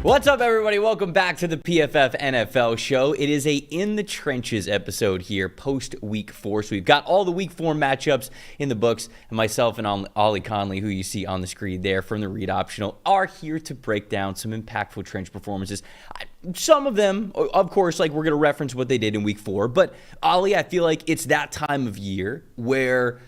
What's up, everybody? Welcome back to the PFF NFL show. It is a In the Trenches episode here, post-Week 4. So we've got all the Week 4 matchups in the books, and myself and Ollie Connolly, who you see on the screen there from the Read Optional, are here to break down some impactful trench performances. Some of them, of course, like we're going to reference what they did in Week 4, but Ollie, I feel like it's that time of year where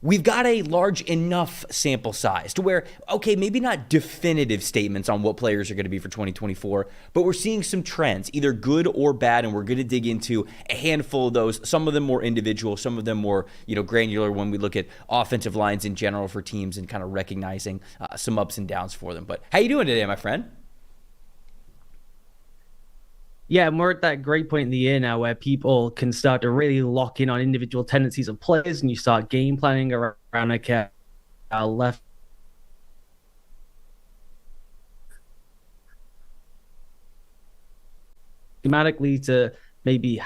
we've got a large enough sample size to where, okay, maybe not definitive statements on what players are going to be for 2024, but we're seeing some trends, either good or bad, and we're going to dig into a handful of those, some of them more individual, some of them more, granular when we look at offensive lines in general for teams and kind of recognizing some ups and downs for them. But how you doing today, my friend? Yeah, and we're at that great point in the year now where people can start to really lock in on individual tendencies of players, and you start game planning around a left. Schematically to maybe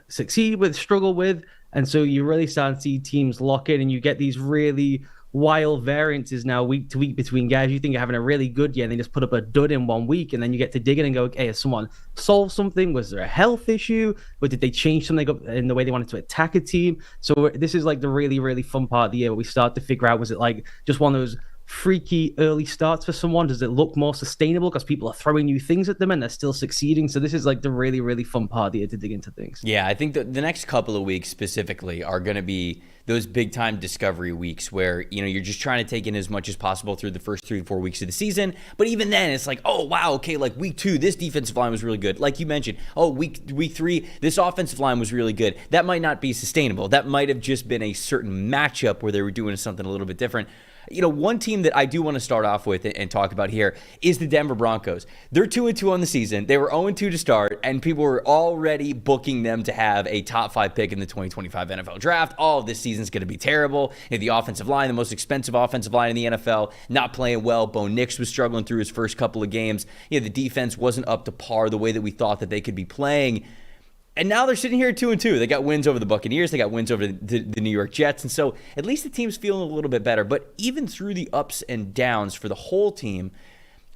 succeed with, struggle with, and so you really start to see teams lock in, and you get these really wild variances now week to week between guys. You think you're having a really good year, and they just put up a dud in 1 week, and then you get to dig in and go, okay, has someone solved something? Was there a health issue? Or did they change something up in the way they wanted to attack a team? So this is like the really, really fun part of the year where we start to figure out, was it like just one of those freaky early starts for someone? Does it look more sustainable because people are throwing new things at them and they're still succeeding? So this is like the really, really fun part of the year to dig into things. Yeah, I think the next couple of weeks specifically are going to be those big time discovery weeks where, you're just trying to take in as much as possible through the first 3 to 4 weeks of the season. But even then it's like, oh, wow, okay, like week 2, this defensive line was really good. Like you mentioned, oh, week 3, this offensive line was really good. That might not be sustainable. That might have just been a certain matchup where they were doing something a little bit different. One team that I do want to start off with and talk about here is the Denver Broncos. They're 2-2 on the season. They were 0-2 to start, and people were already booking them to have a top 5 pick in the 2025 NFL draft. All of this season's going to be terrible. The offensive line, the most expensive offensive line in the NFL, not playing well. Bo Nix was struggling through his first couple of games. The defense wasn't up to par the way that we thought that they could be playing. And now they're sitting here at 2-2. They got wins over the Buccaneers. They got wins over the New York Jets. And so at least the team's feeling a little bit better. But even through the ups and downs for the whole team,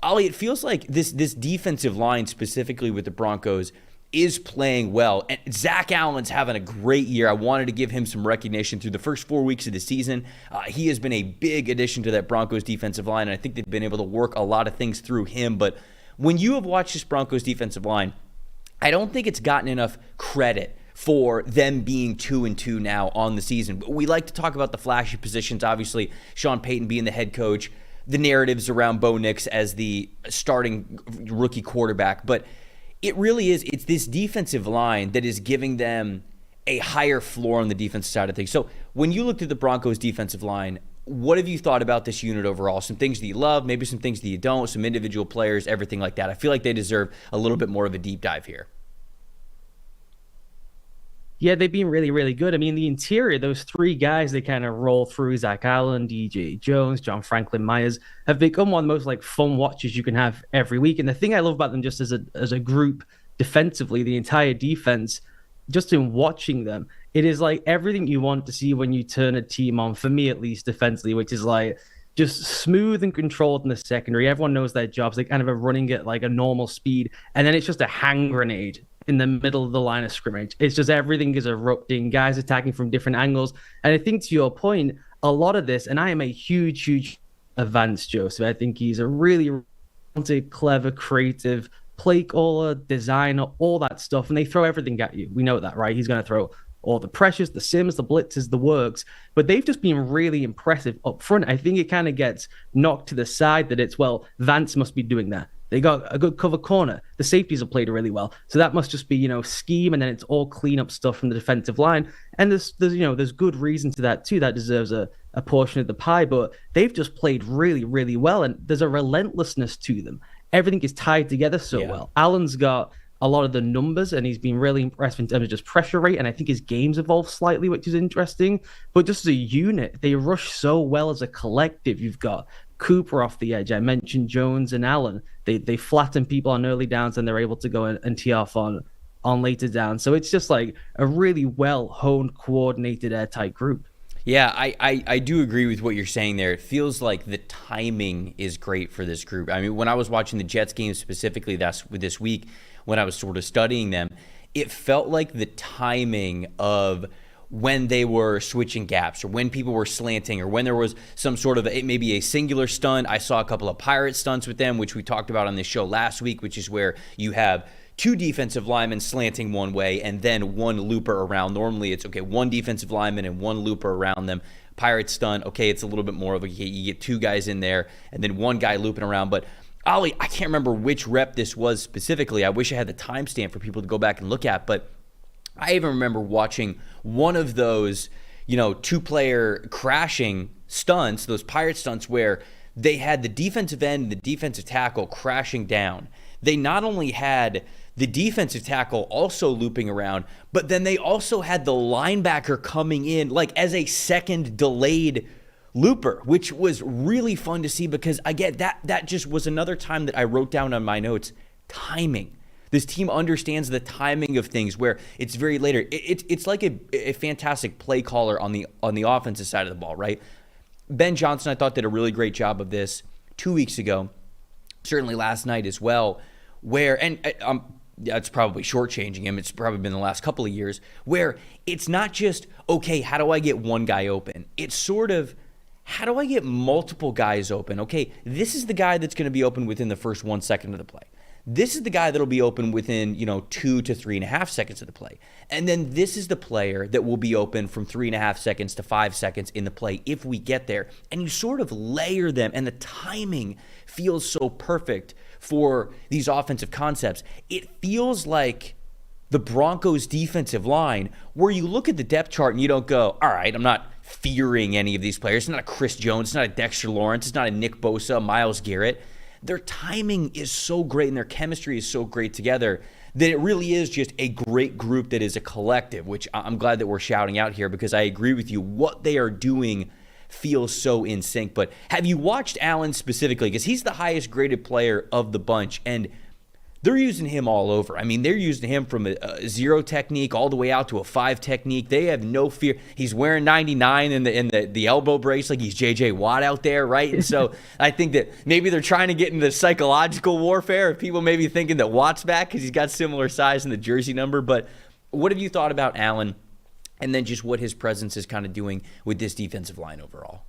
Ollie, it feels like this defensive line, specifically with the Broncos, is playing well. And Zach Allen's having a great year. I wanted to give him some recognition through the first 4 weeks of the season. He has been a big addition to that Broncos defensive line, and I think they've been able to work a lot of things through him. But when you have watched this Broncos defensive line, I don't think it's gotten enough credit for them being 2-2 now on the season. We like to talk about the flashy positions, obviously, Sean Payton being the head coach, the narratives around Bo Nix as the starting rookie quarterback. But it really is, it's this defensive line that is giving them a higher floor on the defensive side of things. So when you looked at the Broncos defensive line, what have you thought about this unit overall? Some things that you love, maybe some things that you don't, some individual players, everything like that. I feel like they deserve a little bit more of a deep dive here. Yeah, they've been really, really good. I mean, the interior, those 3 guys they kind of roll through, Zach Allen, DJ Jones, John Franklin Myers, have become one of the most like fun watches you can have every week. And the thing I love about them just as a group defensively, the entire defense, just in watching them, it is like everything you want to see when you turn a team on, for me at least defensively, which is like just smooth and controlled in the secondary. Everyone knows their jobs. They kind of are running at like a normal speed. And then it's just a hand grenade in the middle of the line of scrimmage. It's just everything is erupting, guys attacking from different angles. And I think to your point, a lot of this, and I am a huge Vance Joseph. I think he's a really talented, clever, creative play caller, designer, all that stuff. And they throw everything at you. We know that, right? He's going to throw all the pressures, the sims, the blitzes, the works. But they've just been really impressive up front. I think it kind of gets knocked to the side that it's, well, Vance must be doing that. They got a good cover corner. The safeties have played really well. So that must just be, scheme, and then it's all cleanup stuff from the defensive line. And there's good reason to that too. That deserves a portion of the pie, but they've just played really, really well. And there's a relentlessness to them. Everything is tied together so well. Allen's got a lot of the numbers, and he's been really impressive in terms of just pressure rate. And I think his game's evolved slightly, which is interesting. But just as a unit, they rush so well as a collective. You've got Cooper off the edge. I mentioned Jones and Allen. They flatten people on early downs, and they're able to go and tee off on later downs. So it's just like a really well-honed, coordinated, airtight group. Yeah, I do agree with what you're saying there. It feels like the timing is great for this group. I mean, when I was watching the Jets game specifically this week, when I was sort of studying them, it felt like the timing of when they were switching gaps, or when people were slanting, or when there was some sort of maybe a singular stunt. I saw a couple of pirate stunts with them, which we talked about on this show last week, which is where you have two defensive linemen slanting one way and then one looper around. Normally it's, okay, one defensive lineman and one looper around them. Pirate stunt, okay, it's a little bit more of you get two guys in there and then one guy looping around. But Ollie, I can't remember which rep this was specifically. I wish I had the timestamp for people to go back and look at, but I even remember watching one of those, two-player crashing stunts, those pirate stunts, where they had the defensive end and the defensive tackle crashing down. They not only had the defensive tackle also looping around, but then they also had the linebacker coming in like as a second delayed looper, which was really fun to see, because again, that just was another time that I wrote down on my notes, timing. This team understands the timing of things where it's very later. It's like a fantastic play caller on the offensive side of the ball, right? Ben Johnson, I thought, did a really great job of this 2 weeks ago, certainly last night as well, where, and it's probably shortchanging him, it's probably been the last couple of years, where it's not just, okay, how do I get one guy open? It's sort of, how do I get multiple guys open? Okay, this is the guy that's going to be open within the first 1 second of the play. This is the guy that'll be open within, 2 to 3.5 seconds of the play. And then this is the player that will be open from 3.5 seconds to 5 seconds in the play if we get there. And you sort of layer them, and the timing feels so perfect for these offensive concepts. It feels like the Broncos defensive line, where you look at the depth chart and you don't go, all right, I'm not fearing any of these players. It's not a Chris Jones, it's not a Dexter Lawrence, it's not a Nick Bosa, Myles Garrett. Their timing is so great and their chemistry is so great together that it really is just a great group that is a collective, which I'm glad that we're shouting out here, because I agree with you. What they are doing feels so in sync. But have you watched Allen specifically? Because he's the highest graded player of the bunch, and they're using him all over. I mean, they're using him from a 0 technique all the way out to a 5 technique. They have no fear. He's wearing 99 in the elbow brace like he's J.J. Watt out there, right? And so I think that maybe they're trying to get into psychological warfare of people maybe thinking that Watt's back because he's got similar size in the jersey number. But what have you thought about Allen, and then just what his presence is kind of doing with this defensive line overall?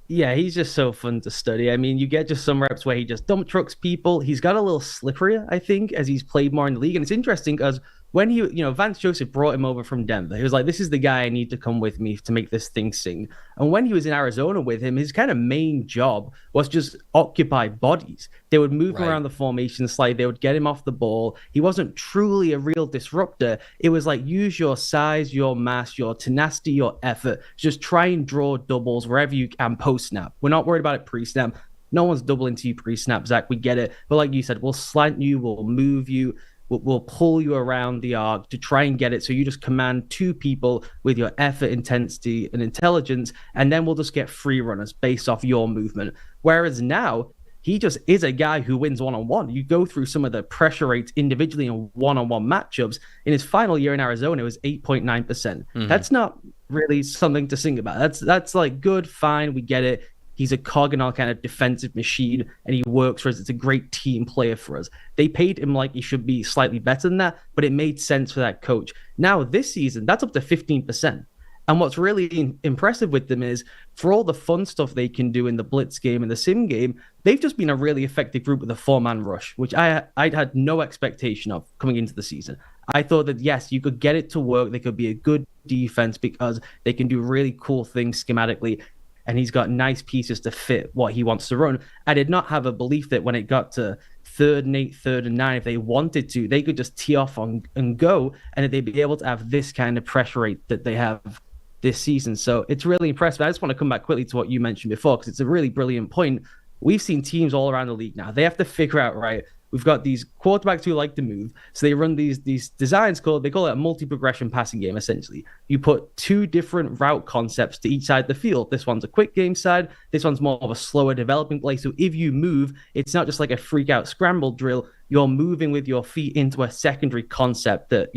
Yeah, he's just so fun to study. I mean, you get just some reps where he just dump trucks people. He's got a little slipperier, I think, as he's played more in the league. And it's interesting because when Vance Joseph brought him over from Denver, he was like, this is the guy I need to come with me to make this thing sing. And when he was in Arizona with him, his kind of main job was just occupy bodies. They would move him around the formation slide. They would get him off the ball. He wasn't truly a real disruptor. It was like, use your size, your mass, your tenacity, your effort. Just try and draw doubles wherever you can post-snap. We're not worried about it pre-snap. No one's doubling to you pre-snap, Zach. We get it. But like you said, we'll slant you, we'll move you, we'll pull you around the arc to try and get it. So you just command two people with your effort, intensity, and intelligence, and then we'll just get free runners based off your movement. Whereas now, he just is a guy who wins one-on-one. You go through some of the pressure rates individually in one-on-one matchups. In his final year in Arizona, it was 8.9%. Mm-hmm. That's not really something to sing about. That's like good, fine, we get it. He's a cog in our kind of defensive machine, and he works for us. It's a great team player for us. They paid him like he should be slightly better than that, but it made sense for that coach. Now, this season, that's up to 15%. And what's really impressive with them is, for all the fun stuff they can do in the blitz game and the sim game, they've just been a really effective group with a 4-man rush, which I had no expectation of coming into the season. I thought that, yes, you could get it to work. They could be a good defense because they can do really cool things schematically, and he's got nice pieces to fit what he wants to run. I did not have a belief that when it got to 3rd and 8, 3rd and 9, if they wanted to, they could just tee off and go, and they'd be able to have this kind of pressure rate that they have this season. So it's really impressive. I just want to come back quickly to what you mentioned before, because it's a really brilliant point. We've seen teams all around the league now. They have to figure out, right, we've got these quarterbacks who like to move. So they run these designs they call it a multi-progression passing game, essentially. You put 2 different route concepts to each side of the field. This one's a quick game side. This one's more of a slower developing play. So if you move, it's not just like a freak out scramble drill. You're moving with your feet into a secondary concept that,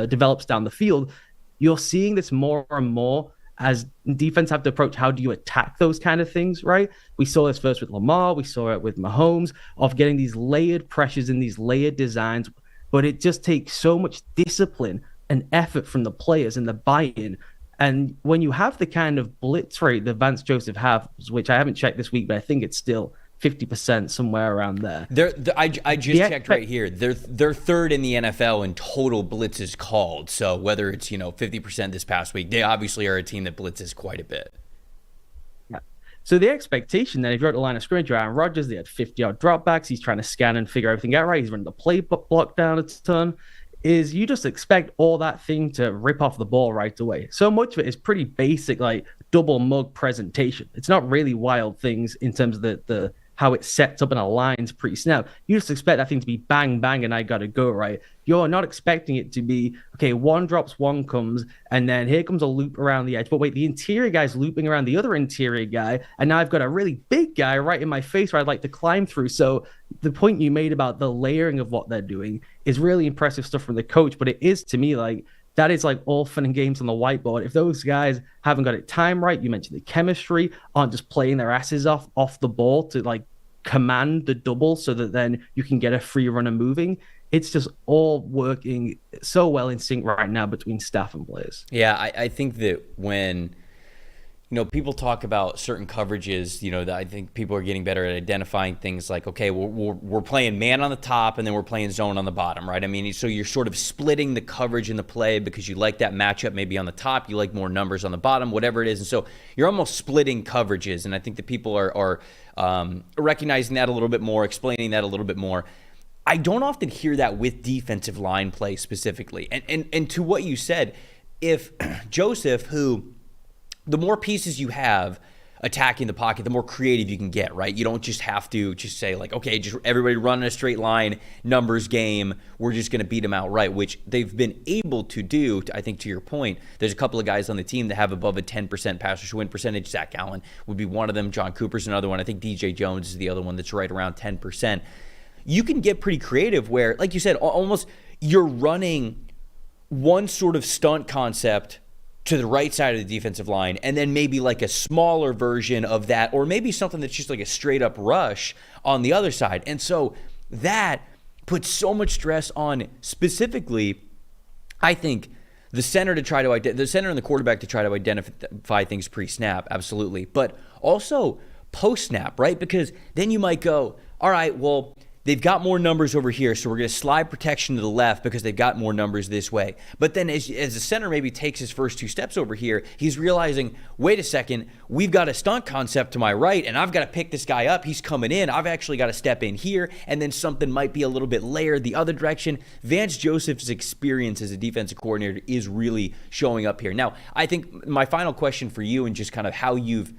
develops down the field. You're seeing this more and more as defense have to approach how do you attack those kind of things, right? We saw this first with Lamar. We saw it with Mahomes, of getting these layered pressures and these layered designs. But it just takes so much discipline and effort from the players and the buy-in. And when you have the kind of blitz rate that Vance Joseph has, which I haven't checked this week, but I think it's still 50%, somewhere around there. I just checked right here. They're 3rd in the NFL in total blitzes called. So whether it's 50% this past week, they obviously are a team that blitzes quite a bit. Yeah. So the expectation that if you're at the line of scrimmage, Aaron Rodgers, they had 50-yard dropbacks. He's trying to scan and figure everything out right. He's running the play block down a ton. Is you just expect all that thing to rip off the ball right away. So much of it is pretty basic, like double mug presentation. It's not really wild things in terms of the how it sets up and aligns pre-snap. You just expect that thing to be bang, bang, and I got to go, right? You're not expecting it to be, okay, one drops, one comes, and then here comes a loop around the edge. But wait, the interior guy's looping around the other interior guy, and now I've got a really big guy right in my face where I'd like to climb through. So the point you made about the layering of what they're doing is really impressive stuff from the coach, but it is, to me, like, that is like all fun and games on the whiteboard. If those guys haven't got it timed right, you mentioned the chemistry, aren't just playing their asses off the ball to like command the double so that then you can get a free runner moving. It's just all working so well in sync right now between staff and players. Yeah, I think that when people talk about certain coverages, that I think people are getting better at identifying things like, okay, we're playing man on the top and then we're playing zone on the bottom, right? I mean, so you're sort of splitting the coverage in the play because you like that matchup maybe on the top, you like more numbers on the bottom, whatever it is. And so you're almost splitting coverages. And I think that people are recognizing that a little bit more, explaining that a little bit more. I don't often hear that with defensive line play specifically. And to what you said, if Joseph, who the more pieces you have attacking the pocket, the more creative you can get, right? You don't just have to just say like, okay, just everybody run in a straight line, numbers game, we're just going to beat them outright, which they've been able to do. I think to your point, there's a couple of guys on the team that have above a 10% pass rush win percentage. Zach Allen would be one of them. John Cooper's another one. I think DJ Jones is the other one that's right around 10%. You can get pretty creative where, like you said, almost you're running one sort of stunt concept to the right side of the defensive line, and then maybe like a smaller version of that, or maybe something that's just like a straight up rush on the other side. And so that puts so much stress on specifically, I think, the center and the quarterback to try to identify things pre-snap, absolutely, but also post-snap, right? Because then you might go, all right, well, they've got more numbers over here, so we're going to slide protection to the left because they've got more numbers this way. But then as the center maybe takes his first 2 steps over here, he's realizing, wait a second, we've got a stunt concept to my right, and I've got to pick this guy up. He's coming in. I've actually got to step in here, and then something might be a little bit layered the other direction. Vance Joseph's experience as a defensive coordinator is really showing up here. Now, I think my final question for you and just kind of how you've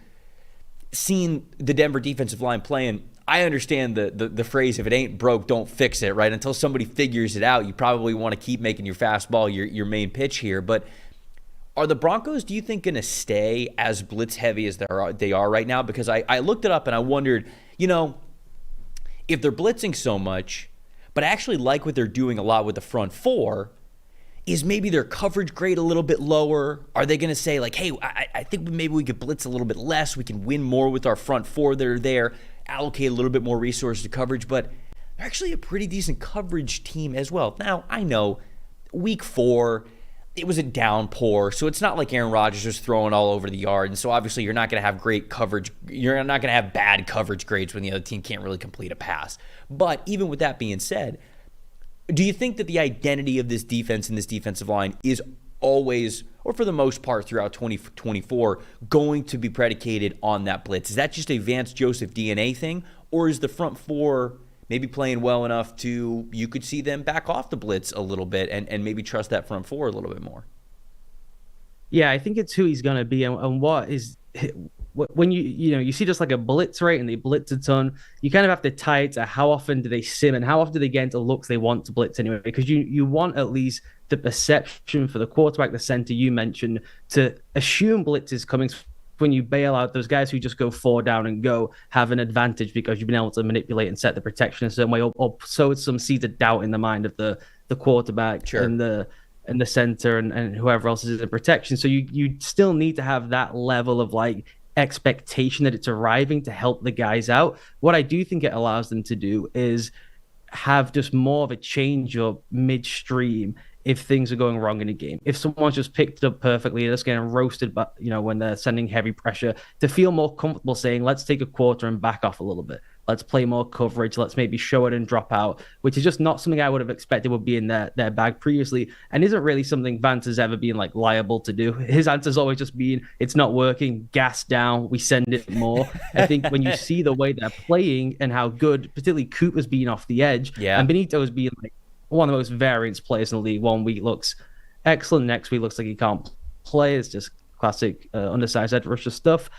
seen the Denver defensive line playing, I understand the phrase, if it ain't broke, don't fix it, right? Until somebody figures it out, you probably want to keep making your fastball your main pitch here. But are the Broncos, do you think, going to stay as blitz heavy as they are right now? Because I looked it up and I wondered, if they're blitzing so much, but I actually like what they're doing a lot with the front four, is maybe their coverage grade a little bit lower? Are they going to say like, hey, I think maybe we could blitz a little bit less, we can win more with our front four that are there, allocate a little bit more resources to coverage, but they're actually a pretty decent coverage team as well. Now, I know week 4, it was a downpour, so it's not like Aaron Rodgers was throwing all over the yard, and so obviously you're not going to have great coverage. You're not going to have bad coverage grades when the other team can't really complete a pass. But even with that being said, do you think that the identity of this defense and this defensive line is always, or for the most part throughout 2024, going to be predicated on that blitz? Is that just a Vance Joseph DNA thing, or is the front four maybe playing well enough to, you could see them back off the blitz a little bit and maybe trust that front four a little bit more. Yeah, I think it's who he's going to be, and what is when you see just like a blitz rate and they blitz a ton, you kind of have to tie it to how often do they sim and how often do they get into looks they want to blitz anyway, because you want at least the perception for the quarterback, the center you mentioned, to assume blitz is coming. When you bail out, those guys who just go 4 down and go have an advantage because you've been able to manipulate and set the protection in a certain way, or sow some seeds of doubt in the mind of the quarterback. Sure. and the center and whoever else is in protection. So you still need to have that level of like expectation that it's arriving to help the guys out. What I do think it allows them to do is have just more of a change up midstream if things are going wrong in a game. If someone's just picked it up perfectly, they're just getting roasted, but when they're sending heavy pressure, to feel more comfortable saying, let's take a quarter and back off a little bit. Let's play more coverage. Let's maybe show it and drop out, which is just not something I would have expected would be in their bag previously, and isn't really something Vance has ever been like liable to do. His answer's always just been, it's not working, gas down, we send it more. I think when you see the way they're playing and how good, particularly Cooper's being off the edge, and Benito's being like one of the most variance players in the league. One week looks excellent, next week looks like he can't play. It's just classic undersized edge rusher stuff.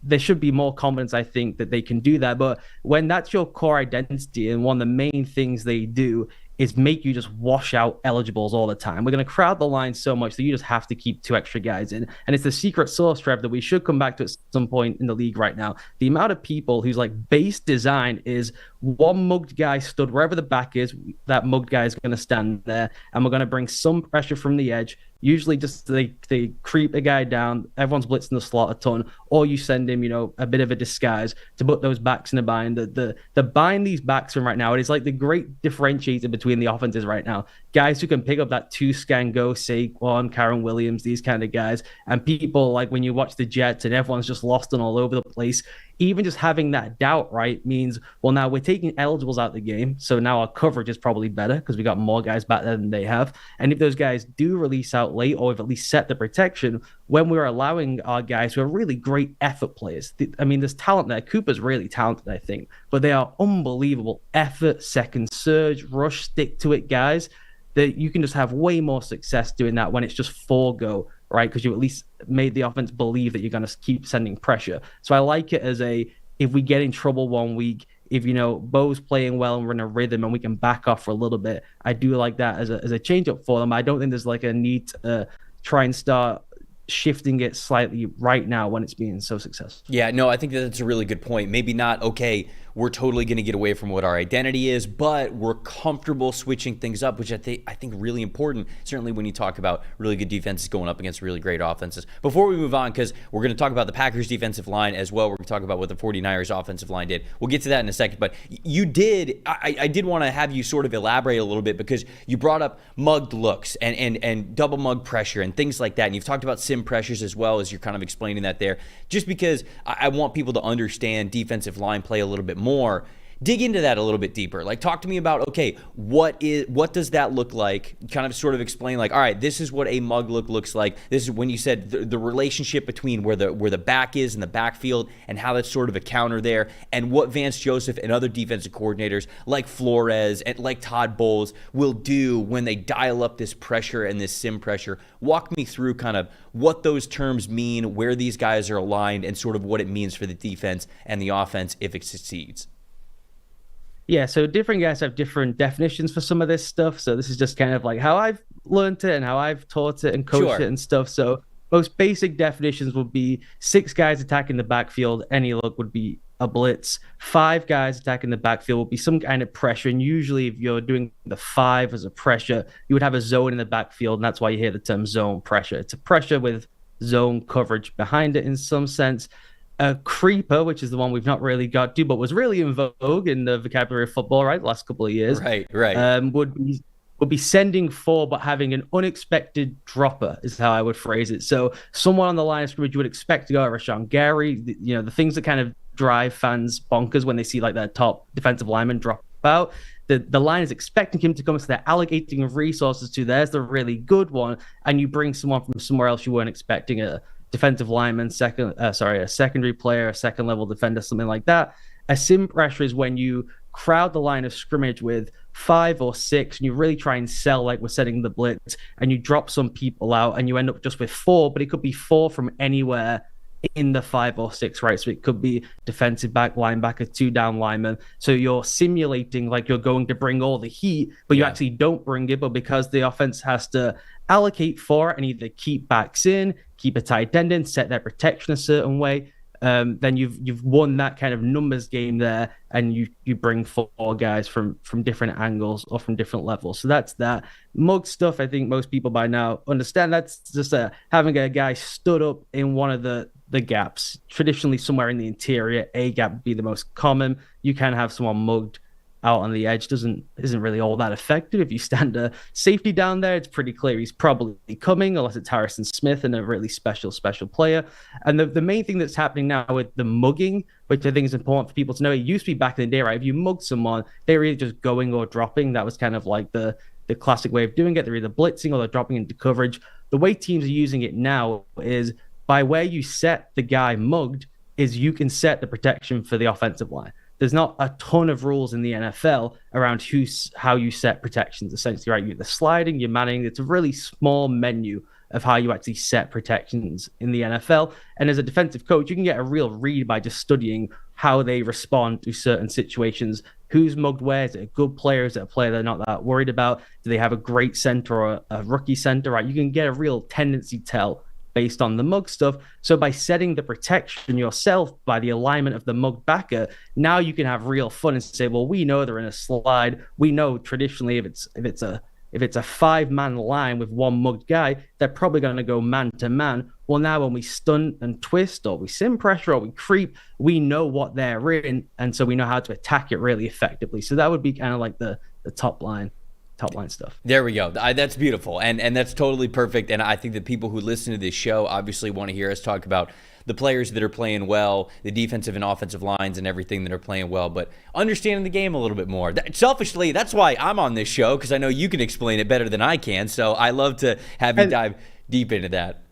There should be more confidence, I think, that they can do that. But when that's your core identity, and one of the main things they do is make you just wash out eligibles all the time. We're going to crowd the line so much that you just have to keep 2 extra guys in. And it's the secret sauce, Trev, that we should come back to at some point in the league right now. The amount of people whose like base design is one mugged guy stood wherever the back is, that mugged guy is going to stand there, and we're going to bring some pressure from the edge. Usually just they creep a guy down, everyone's blitzing the slot a ton, or you send him, a bit of a disguise to put those backs in a bind. The bind these backs from right now, it is like the great differentiator between the offenses right now. Guys who can pick up that 2-scan go, Saquon, Karen Williams, these kind of guys, and people like when you watch the Jets and everyone's just lost and all over the place, even just having that doubt, right, means, well, now we're taking eligibles out of the game, so now our coverage is probably better because we got more guys back there than they have. And if those guys do release out late, or have at least set the protection, when we're allowing our guys who are really great effort players, I mean, there's talent there. Cooper's really talented, I think, but they are unbelievable effort, second surge, rush, stick to it guys, that you can just have way more success doing that when it's just 4 go, right? Because you at least made the offense believe that you're going to keep sending pressure. So I like it as if we get in trouble one week, if Bo's playing well and we're in a rhythm and we can back off for a little bit, I do like that as a change up for them. I don't think there's like a need to try and start shifting it slightly right now when it's being so successful. Yeah, no, I think that's a really good point. Maybe not, okay, we're totally going to get away from what our identity is, but we're comfortable switching things up, which I think really important, certainly when you talk about really good defenses going up against really great offenses. Before we move on, because we're going to talk about the Packers defensive line as well, we're going to talk about what the 49ers offensive line did. We'll get to that in a second, but I did want to have you sort of elaborate a little bit, because you brought up mugged looks and double mug pressure and things like that, and you've talked about sim pressures as well, as you're kind of explaining that there, just because I want people to understand defensive line play a little bit more. Dig into that a little bit deeper. Like, talk to me about, okay, what does that look like? Kind of sort of explain, like, all right, this is what a mug look looks like. This is when you said the relationship between where the back is in the backfield and how that's sort of a counter there, and what Vance Joseph and other defensive coordinators like Flores and like Todd Bowles will do when they dial up this pressure and this sim pressure. Walk me through kind of what those terms mean, where these guys are aligned, and sort of what it means for the defense and the offense if it succeeds. Yeah, so different guys have different definitions for some of this stuff. So this is just kind of like how I've learned it and how I've taught it and coached it and stuff. So most basic definitions would be 6 guys attacking the backfield. Any look would be a blitz. 5 guys attacking the backfield would be some kind of pressure. And usually if you're doing the 5 as a pressure, you would have a zone in the backfield. And that's why you hear the term zone pressure. It's a pressure with zone coverage behind it in some sense. A creeper, which is the one we've not really got to, but was really in vogue in the vocabulary of football, right? The last couple of years. Right. Would be sending 4, but having an unexpected dropper is how I would phrase it. So someone on the line of scrimmage you would expect to go at Rashawn Gary, the things that kind of drive fans bonkers when they see like their top defensive lineman drop out. The line is expecting him to come, so they're allocating resources to. There's the really good one, and you bring someone from somewhere else you weren't expecting, a defensive lineman, a secondary player, a second level defender, something like that. A sim pressure is when you crowd the line of scrimmage with 5 or 6, and you really try and sell like we're setting the blitz, and you drop some people out, and you end up just with 4, but it could be 4 from anywhere in the 5 or 6, right? So it could be defensive back, linebacker, 2 down linemen. So you're simulating like you're going to bring all the heat, but you actually don't bring it. But because the offense has to allocate for it and either keep backs in, keep a tight end in, set their protection a certain way, then you've won that kind of numbers game there, and you bring 4 guys from different angles or from different levels. So that's that. Mug stuff, I think most people by now understand. That's just having a guy stood up in one of the gaps, traditionally somewhere in the interior. A gap would be the most common. You can have someone mugged out on the edge. Isn't really all that effective. If you stand a safety down there, it's pretty clear he's probably coming, unless it's Harrison Smith and a really special player. And the main thing that's happening now with the mugging, which I think is important for people to know, it used to be back in the day, right? If you mugged someone, they were either just going or dropping. That was kind of like the classic way of doing it. They're either blitzing or they're dropping into coverage. The way teams are using it now is by where you set the guy mugged is you can set the protection for the offensive line. There's not a ton of rules in the NFL around how you set protections, essentially, right? You're the sliding, you're manning. It's a really small menu of how you actually set protections in the NFL. And as a defensive coach, you can get a real read by just studying how they respond to certain situations. Who's mugged where? Is it a good player? Is it a player they're not that worried about? Do they have a great center or a rookie center, right? You can get a real tendency tell based on the mug stuff. So by setting the protection yourself by the alignment of the mug backer, now you can have real fun and say, well, we know they're in a slide. We know traditionally if it's a 5-man line with one mugged guy, they're probably going to go man to man. Well, now when we stunt and twist or we sim pressure or we creep, we know what they're in, and so we know how to attack it really effectively. So that would be kind of like the top line stuff. There we go. That's beautiful. And that's totally perfect. And I think that people who listen to this show obviously want to hear us talk about the players that are playing well, the defensive and offensive lines and everything that are playing well, but understanding the game a little bit more. Selfishly, that's why I'm on this show, because I know you can explain it better than I can. So I love to have you dive deep into that.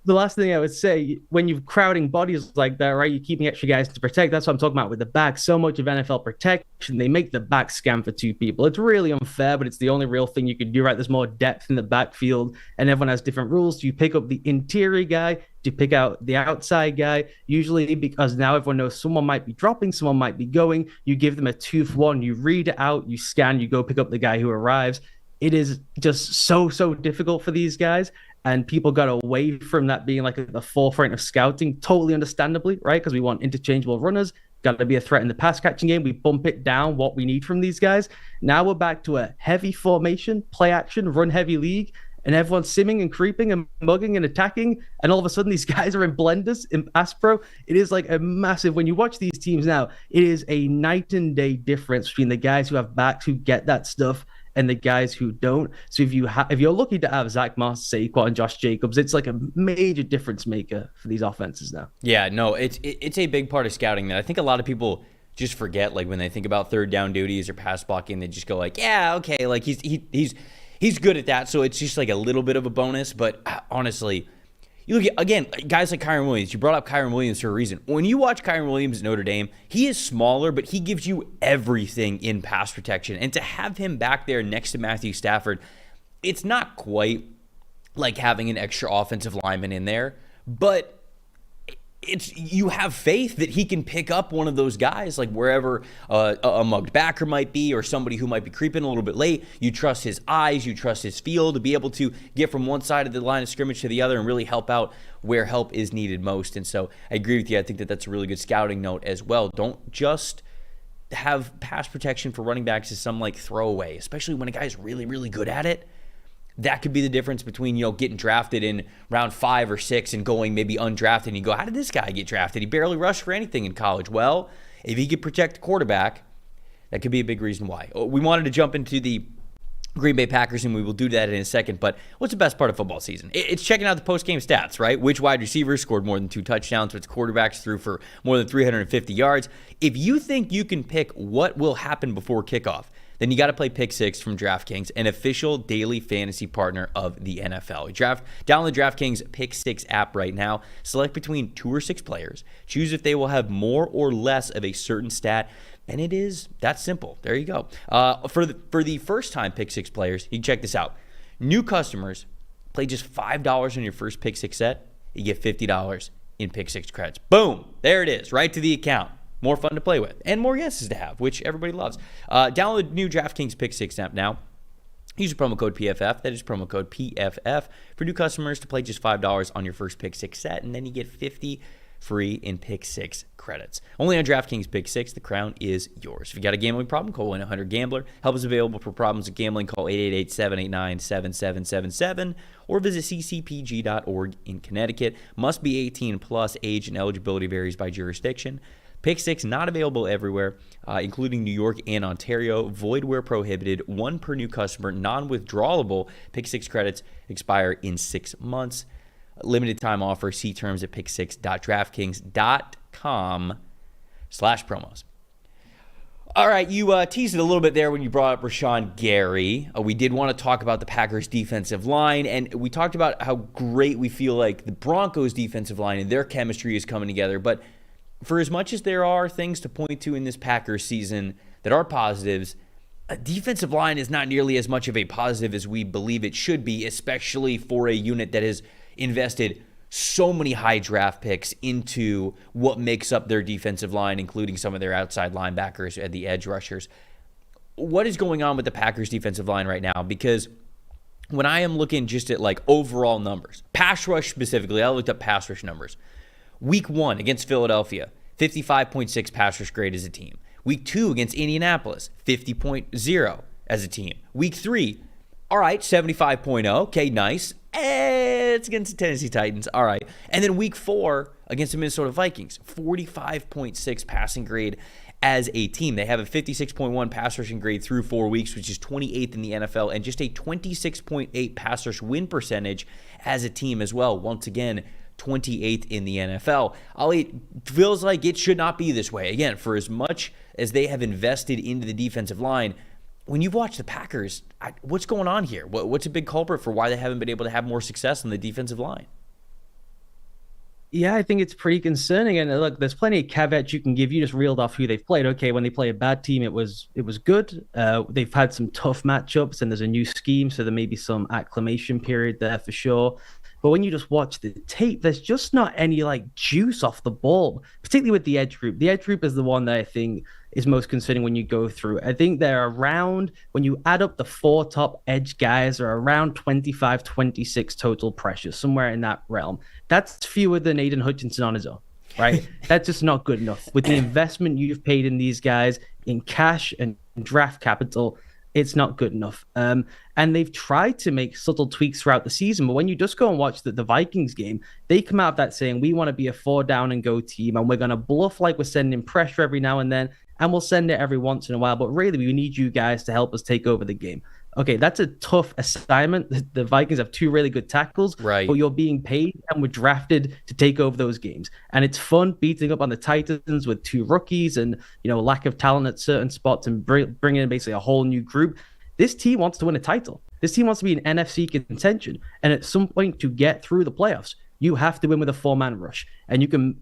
The last thing I would say, when you're crowding bodies like that, right, you're keeping extra guys to protect. That's what I'm talking about with the back. So much of NFL protection, they make the back scan for 2 people. It's really unfair, but it's the only real thing you can do, right? There's more depth in the backfield, and everyone has different rules. Do you pick up the interior guy? Do you pick out the outside guy? Usually, because now everyone knows someone might be dropping, someone might be going. You give them a 2-for-1. You read it out, you scan, you go pick up the guy who arrives. It is just so difficult for these guys. And people got away from that being like at the forefront of scouting, totally understandably, right? Because we want interchangeable runners, got to be a threat in the pass catching game. We bump it down what we need from these guys. Now we're back to a heavy formation, play action, run heavy league, and everyone's simming and creeping and mugging and attacking. And all of a sudden these guys are in blenders in pass pro. It is like a massive, when you watch these teams now, it is a night and day difference between the guys who have backs who get that stuff and the guys who don't. So if you're lucky to have Zach Moss, Saquon, and Josh Jacobs, it's like a major difference maker for these offenses now. Yeah, no, it's a big part of scouting that I think a lot of people just forget. Like when they think about third down duties or pass blocking, they just go like, yeah, okay, like he's good at that, so it's just like a little bit of a bonus. But honestly, you look at, again, guys like Kyren Williams. You brought up Kyren Williams for a reason. When you watch Kyren Williams at Notre Dame, he is smaller, but he gives you everything in pass protection. And to have him back there next to Matthew Stafford, it's not quite like having an extra offensive lineman in there, but you have faith that he can pick up one of those guys, like wherever a mugged backer might be or somebody who might be creeping a little bit late. You trust his eyes, you trust his feel to be able to get from one side of the line of scrimmage to the other and really help out where help is needed most. And so I agree with you. I think that that's a really good scouting note as well. Don't just have pass protection for running backs as some like throwaway, especially when a guy's really, really good at it. That could be the difference between, getting drafted in round 5 or 6 and going maybe undrafted. And you go, how did this guy get drafted? He barely rushed for anything in college. Well, if he could protect the quarterback, that could be a big reason why. We wanted to jump into the Green Bay Packers, and we will do that in a second. But what's the best part of football season? It's checking out the post-game stats, right? Which wide receivers scored more than 2 touchdowns, which quarterbacks threw for more than 350 yards. If you think you can pick what will happen before kickoff, then you got to play Pick 6 from DraftKings, an official daily fantasy partner of the NFL. Download the DraftKings Pick 6 app right now. Select between 2 or 6 players. Choose if they will have more or less of a certain stat, and it is that simple. There you go. For the first-time Pick 6 players, you can check this out. New customers play just $5 on your first Pick 6 set. You get $50 in Pick 6 credits. Boom. There it is, right to the account. More fun to play with and more guesses to have, which everybody loves. Download the new DraftKings Pick 6 app now. Use the promo code PFF. That is promo code PFF for new customers to play just $5 on your first Pick 6 set, and then you get 50 free in Pick 6 credits. Only on DraftKings Pick 6. The crown is yours. If you got a gambling problem, call 1-800-GAMBLER. Help is available for problems with gambling. Call 888-789-7777 or visit ccpg.org in Connecticut. Must be 18 plus. Age and eligibility varies by jurisdiction. Pick 6 not available everywhere, including New York and Ontario. Void where prohibited. 1 per new customer. Non-withdrawable. Pick 6 credits expire in 6 months. Limited time offer. See terms at pick6.draftkings.com/promos. All right, you teased it a little bit there when you brought up Rashawn Gary. We did want to talk about the Packers' defensive line, and we talked about how great we feel like the Broncos' defensive line and their chemistry is coming together. But for as much as there are things to point to in this Packers season that are positives, a defensive line is not nearly as much of a positive as we believe it should be, especially for a unit that has invested so many high draft picks into what makes up their defensive line, including some of their outside linebackers and the edge rushers. What is going on with the Packers defensive line right now? Because when I am looking just at like overall numbers, pass rush specifically, I looked up pass rush numbers. Week 1 against Philadelphia, 55.6 pass rush grade as a team. Week 2 against Indianapolis, 50.0 as a team. Week 3, all right, 75.0. Okay, nice. It's against the Tennessee Titans. All right. And then week 4 against the Minnesota Vikings, 45.6 passing grade as a team. They have a 56.1 pass rushing grade through 4 weeks, which is 28th in the NFL, and just a 26.8 pass rush win percentage as a team as well. Once again, 28th in the NFL. Ollie, it feels like it should not be this way. Again, for as much as they have invested into the defensive line, when you've watched the Packers, what's going on here? What's a big culprit for why they haven't been able to have more success on the defensive line? Yeah, I think it's pretty concerning. And look, there's plenty of caveats you can give. You just reeled off who they've played. Okay, when they play a bad team, it was good. They've had some tough matchups, and there's a new scheme, so there may be some acclimation period there for sure. But when you just watch the tape, there's just not any like juice off the ball, particularly with the edge group. The edge group is the one that I think is most concerning when you go through. I think they're around, when you add up the 4 top edge guys, are around 25, 26 total pressures, somewhere in that realm. That's fewer than Aiden Hutchinson on his own, right? That's just not good enough. With the investment you've paid in these guys in cash and draft capital, it's not good enough. And they've tried to make subtle tweaks throughout the season, but when you just go and watch the Vikings game, they come out of that saying, we want to be a 4-down-and-go team, and we're going to bluff like we're sending pressure every now and then, and we'll send it every once in a while, but really we need you guys to help us take over the game. Okay, that's a tough assignment. The Vikings have 2 really good tackles, right? But you're being paid and we're drafted to take over those games. And it's fun beating up on the Titans with 2 rookies and, lack of talent at certain spots and bringing in basically a whole new group. This team wants to win a title. This team wants to be in NFC contention. And at some point to get through the playoffs, you have to win with a 4-man rush. And you can,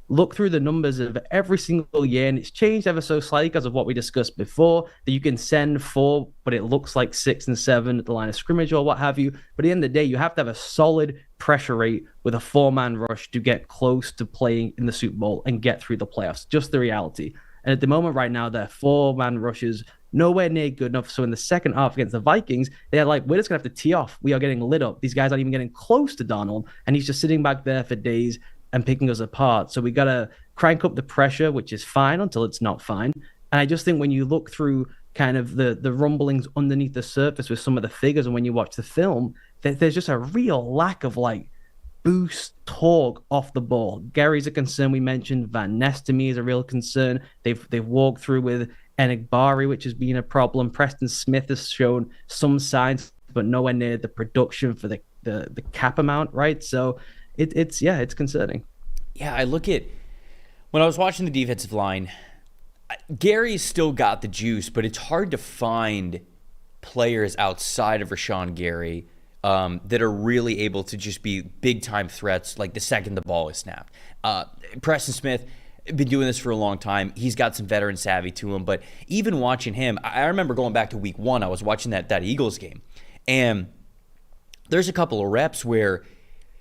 look through the numbers of every single year, and it's changed ever so slightly because of what we discussed before, that you can send 4, but it looks like 6 and 7 at the line of scrimmage or what have you. But at the end of the day, you have to have a solid pressure rate with a 4-man rush to get close to playing in the Super Bowl and get through the playoffs. Just the reality. And at the moment right now, their 4-man rushes nowhere near good enough. So in the second half against the Vikings, they're like, we're just going to have to tee off. We are getting lit up. These guys aren't even getting close to Darnold, and he's just sitting back there for days and picking us apart. So we got to crank up the pressure, which is fine until it's not fine. And I just think when you look through kind of the rumblings underneath the surface with some of the figures, and when you watch the film, there's just a real lack of like boost, torque off the ball. Gary's a concern we mentioned. Van Ness to me is a real concern. They've walked through with Enigbari, which has been a problem. Preston Smith has shown some signs, but nowhere near the production for the cap amount, right? So it's concerning. Yeah, I look at when I was watching the defensive line, Gary's still got the juice, but it's hard to find players outside of Rashawn Gary that are really able to just be big-time threats like the second the ball is snapped. Preston Smith, been doing this for a long time. He's got some veteran savvy to him, but even watching him, I remember going back to week 1, I was watching that Eagles game, and there's a couple of reps where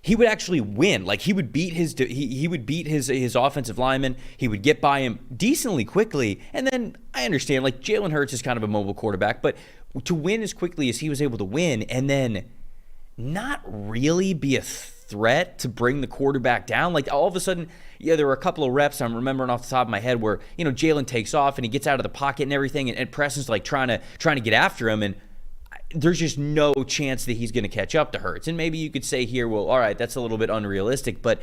he would actually win. Like he would beat his offensive lineman. He would get by him decently quickly. And then I understand, like Jalen Hurts is kind of a mobile quarterback, but to win as quickly as he was able to win and then not really be a threat to bring the quarterback down. Like all of a sudden, yeah, there were a couple of reps I'm remembering off the top of my head where, Jalen takes off and he gets out of the pocket and everything, and Preston's like trying to get after him, and there's just no chance that he's going to catch up to Hurts. And maybe you could say here, well, all right, that's a little bit unrealistic, but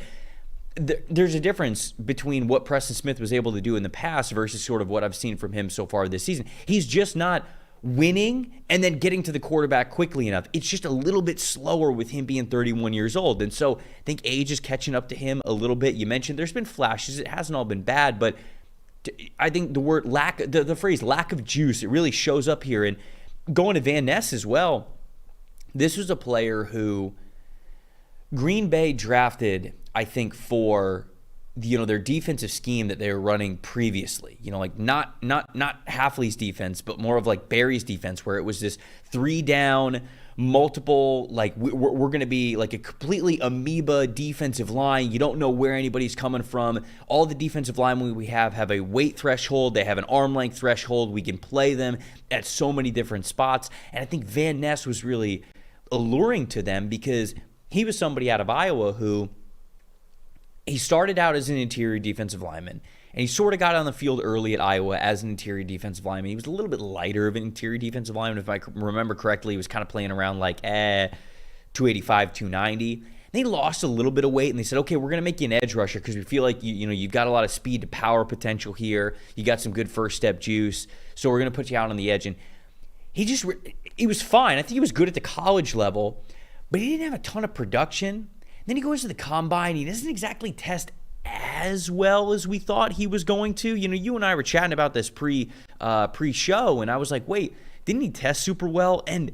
there's a difference between what Preston Smith was able to do in the past versus sort of what I've seen from him so far this season. He's just not winning and then getting to the quarterback quickly enough. It's just a little bit slower with him being 31 years old. And so I think age is catching up to him a little bit. You mentioned there's been flashes. It hasn't all been bad, but I think the phrase lack of juice, it really shows up here. And going to Van Ness as well, this was a player who Green Bay drafted, I think, for their defensive scheme that they were running previously. Like not Halfley's defense, but more of like Barry's defense, where it was this 3-down, multiple, like we're going to be like a completely amoeba defensive line. You don't know where anybody's coming from. All the defensive linemen we have a weight threshold. They have an arm length threshold. We can play them at so many different spots. And I think Van Ness was really alluring to them because he was somebody out of Iowa who he started out as an interior defensive lineman, and he sort of got on the field early at Iowa as an interior defensive lineman. He was a little bit lighter of an interior defensive lineman. If I remember correctly, he was kind of playing around like 285, 290. And they lost a little bit of weight, and they said, okay, we're going to make you an edge rusher because we feel like you've got a lot of speed to power potential here. You got some good first step juice, so we're going to put you out on the edge. And he was fine. I think he was good at the college level, but he didn't have a ton of production. Then he goes to the combine. He doesn't exactly test as well as we thought he was going to. You and I were chatting about this pre-show, and I was like, wait, didn't he test super well? And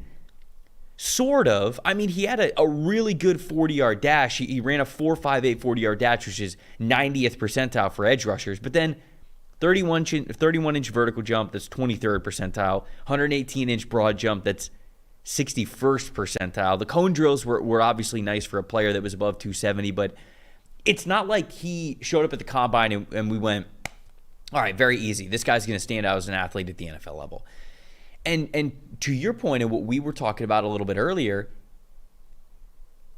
sort of. I mean, he had a really good 40-yard dash. He ran a 4.58 40-yard dash, which is 90th percentile for edge rushers. But then 31-inch vertical jump, that's 23rd percentile. 118-inch broad jump, that's 61st percentile. The cone drills were obviously nice for a player that was above 270, but it's not like he showed up at the combine and we went, all right, very easy. This guy's going to stand out as an athlete at the NFL level. And to your point and what we were talking about a little bit earlier,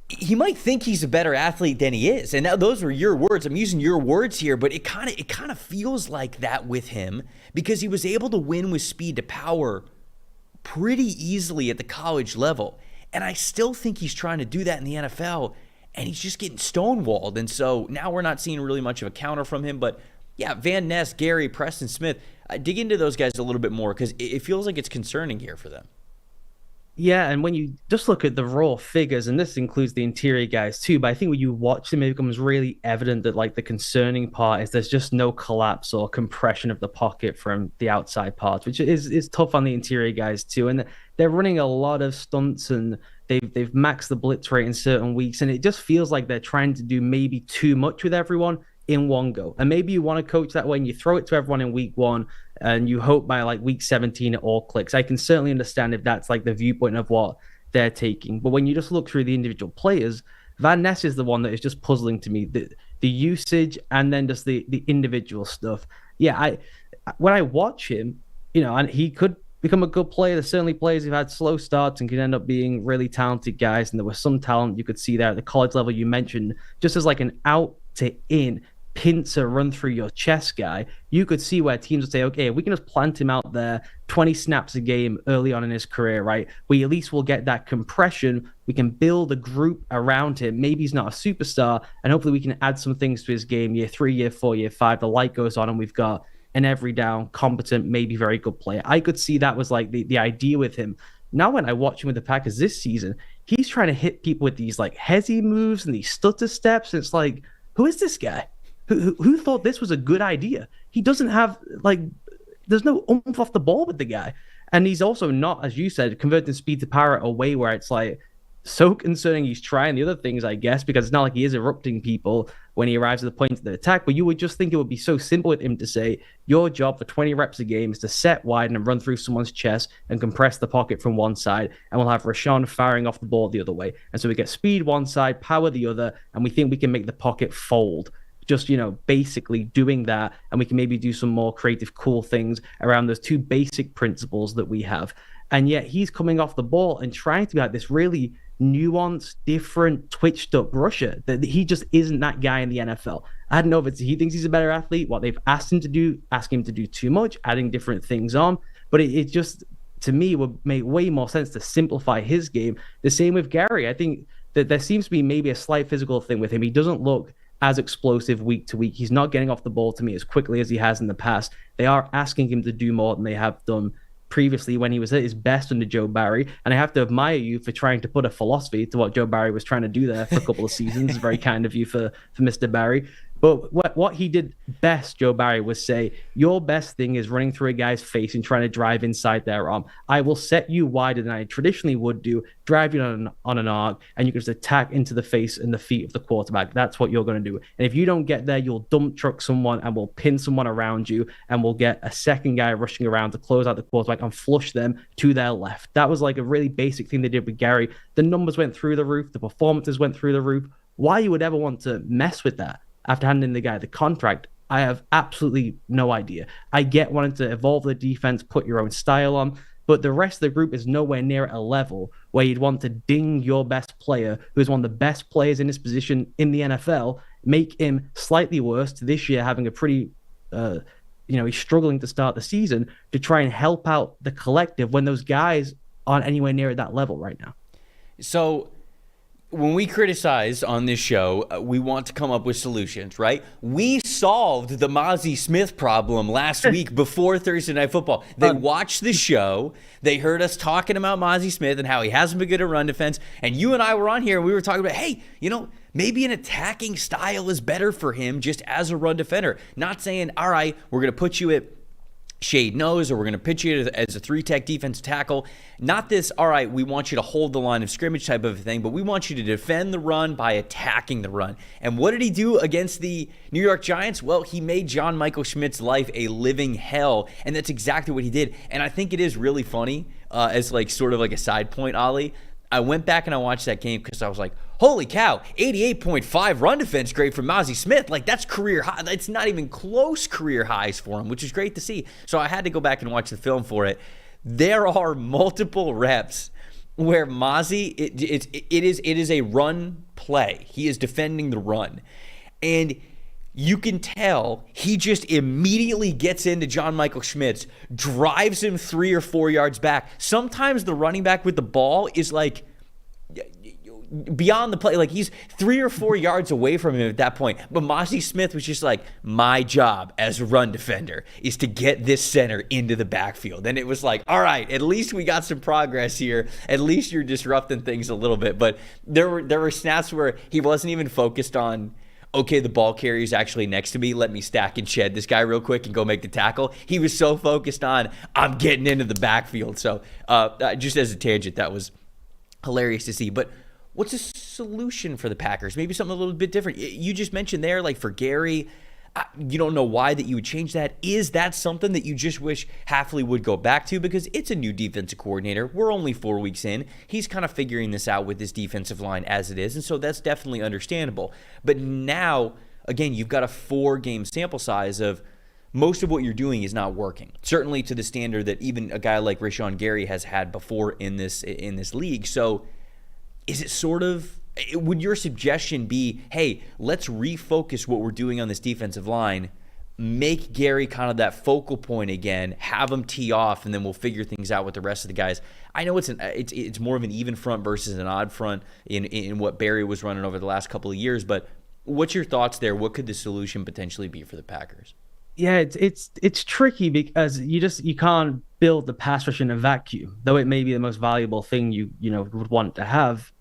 he might think he's a better athlete than he is. And now those were your words. I'm using your words here, but it kind of feels like that with him because he was able to win with speed to power pretty easily at the college level. And I still think he's trying to do that in the NFL, and he's just getting stonewalled. And so now we're not seeing really much of a counter from him. But yeah, Van Ness, Gary, Preston Smith, dig into those guys a little bit more because it feels like it's concerning here for them. Yeah, and when you just look at the raw figures, and this includes the interior guys too, but I think when you watch them, it becomes really evident that like the concerning part is there's just no collapse or compression of the pocket from the outside parts, which is tough on the interior guys too. And they're running a lot of stunts, and they've maxed the blitz rate in certain weeks, and it just feels like they're trying to do maybe too much with everyone in one go. And maybe you want to coach that way and you throw it to everyone in week 1 and you hope by like week 17 it all clicks. I can certainly understand if that's like the viewpoint of what they're taking. But when you just look through the individual players, Van Ness is the one that is just puzzling to me. The usage and then just the individual stuff. Yeah, when I watch him, and he could become a good player. There's certainly players who've had slow starts and can end up being really talented guys. And there was some talent you could see there at the college level you mentioned, just as like an out to in pincer run through your chest guy. You could see where teams would say, okay, we can just plant him out there 20 snaps a game early on in his career, right? We at least will get that compression. We can build a group around him. Maybe he's not a superstar, and hopefully we can add some things to his game year 3, year 4, year 5. The light goes on and we've got an every down, competent, maybe very good player. I could see that was like the idea with him. Now when I watch him with the Packers this season, he's trying to hit people with these like hezzy moves and these stutter steps. And it's like, who is this guy? Who thought this was a good idea? He doesn't have like there's no oomph off the ball with the guy. And he's also not, as you said, converting speed to power a way where it's like so concerning. He's trying the other things, I guess, because it's not like he is erupting people when he arrives at the point of the attack. But you would just think it would be so simple with him to say, your job for 20 reps a game is to set wide and run through someone's chest and compress the pocket from one side. And we'll have Rashawn firing off the ball the other way. And so we get speed one side, power the other, and we think we can make the pocket fold. Just, basically doing that, and we can maybe do some more creative, cool things around those two basic principles that we have. And yet he's coming off the ball and trying to be like this really nuanced, different, twitched up rusher. That he just isn't that guy in the NFL. I don't know if he thinks he's a better athlete, what they've asked him to do, asking him to do too much, adding different things on. But it just, to me, would make way more sense to simplify his game. The same with Gary. I think that there seems to be maybe a slight physical thing with him. He doesn't look as explosive week to week. He's not getting off the ball to me as quickly as he has in the past. They are asking him to do more than they have done previously when he was at his best under Joe Barry. And I have to admire you for trying to put a philosophy to what Joe Barry was trying to do there for a couple of seasons. Very kind of you for Mr. Barry. But what he did best, Joe Barry, was say, your best thing is running through a guy's face and trying to drive inside their arm. I will set you wider than I traditionally would do, drive you on an arc, and you can just attack into the face and the feet of the quarterback. That's what you're going to do. And if you don't get there, you'll dump truck someone and we'll pin someone around you, and we'll get a second guy rushing around to close out the quarterback and flush them to their left. That was like a really basic thing they did with Gary. The numbers went through the roof. The performances went through the roof. Why you would ever want to mess with that after handing the guy the contract, I have absolutely no idea. I get wanting to evolve the defense, put your own style on, but the rest of the group is nowhere near at a level where you'd want to ding your best player, who is one of the best players in his position in the NFL, make him slightly worse to this year having a pretty, he's struggling to start the season, to try and help out the collective when those guys aren't anywhere near at that level right now. So when we criticize on this show, we want to come up with solutions, right? We solved the Mazi Smith problem last week before Thursday Night Football. They watched the show. They heard us talking about Mazi Smith and how he hasn't been good at run defense. And you and I were on here and we were talking about, hey, maybe an attacking style is better for him just as a run defender. Not saying, all right, we're going to put you at shade nose, or we're going to pitch you as a three-tech defensive tackle. Not this, all right, we want you to hold the line of scrimmage type of thing, but we want you to defend the run by attacking the run. And what did he do against the New York Giants? Well, he made John Michael Schmidt's life a living hell, and that's exactly what he did. And I think it is really funny, as like sort of like a side point, Ollie. I went back and I watched that game because I was like, holy cow, 88.5 run defense grade from Mazi Smith. Like, that's career high. It's not even close career highs for him, which is great to see. So I had to go back and watch the film for it. There are multiple reps where Mazi, it is a run play. He is defending the run. And you can tell he just immediately gets into John Michael Schmidt's, drives him 3 or 4 yards back. Sometimes the running back with the ball is like beyond the play. Like, he's 3 or 4 yards away from him at that point. But Mazi Smith was just like, my job as a run defender is to get this center into the backfield. And it was like, all right, at least we got some progress here. At least you're disrupting things a little bit. But there were snaps where he wasn't even focused on, okay, the ball carrier is actually next to me. Let me stack and shed this guy real quick and go make the tackle. He was so focused on, I'm getting into the backfield. So just as a tangent, that was hilarious to see. But what's a solution for the Packers? Maybe something a little bit different. You just mentioned there, like for Gary, you don't know why that you would change that. Is that something that you just wish Hafley would go back to? Because it's a new defensive coordinator. We're only 4 weeks in. He's kind of figuring this out with this defensive line as it is, and so that's definitely understandable. But now, again, you've got a 4-game sample size of most of what you're doing is not working. Certainly to the standard that even a guy like Rashawn Gary has had before in this league. So is it sort of, would your suggestion be, hey, let's refocus what we're doing on this defensive line, make Gary kind of that focal point again, have him tee off, and then we'll figure things out with the rest of the guys? I know it's more of an even front versus an odd front in what Barry was running over the last couple of years, but what's your thoughts there? What could the solution potentially be for the Packers? Yeah, it's tricky because you can't build the pass rush in a vacuum, though it may be the most valuable thing you would want to have.